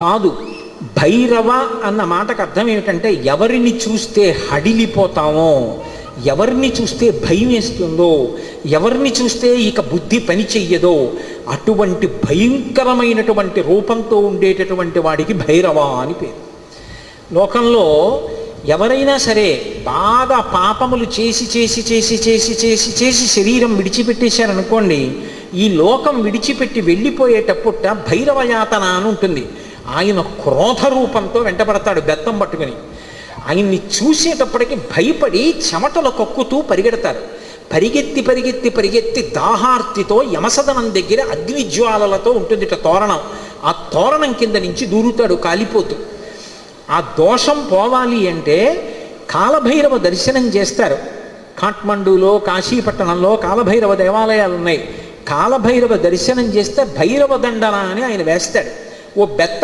కాదు. భైరవ అన్న మాటకు అర్థం ఏమిటంటే ఎవరిని చూస్తే హడిలిపోతామో, ఎవరిని చూస్తే భయం వేస్తుందో, ఎవరిని చూస్తే ఇక బుద్ధి పని చెయ్యదో అటువంటి భయంకరమైనటువంటి రూపంతో ఉండేటటువంటి వాడికి భైరవ అని పేరు. లోకంలో ఎవరైనా సరే బాగా పాపములు చేసి చేసి చేసి చేసి చేసి చేసి శరీరం విడిచిపెట్టేశారనుకోండి, ఈ లోకం విడిచిపెట్టి వెళ్ళిపోయేటప్పుట భైరవయాతన అని ఉంటుంది. ఆయన క్రోధ రూపంతో వెంటబడతాడు బెత్తం పట్టుకుని. ఆయన్ని చూసేటప్పటికి భయపడి చెమటలు కక్కుతూ పరిగెడతారు. పరిగెత్తి పరిగెత్తి పరిగెత్తి దాహార్తితో యమసదనం దగ్గర అగ్నిజ్వాలలతో ఉంటుంది తోరణం. ఆ తోరణం కింద నుంచి దూరుతాడు కాలిపోతూ. ఆ దోషం పోవాలి అంటే కాలభైరవ దర్శనం చేస్తారు. కాఠ్మండూలో, కాశీపట్టణంలో కాలభైరవ దేవాలయాలు ఉన్నాయి. కాలభైరవ దర్శనం చేస్తే భైరవ దండన అని ఆయన వేస్తాడు. ఓ బెత్తం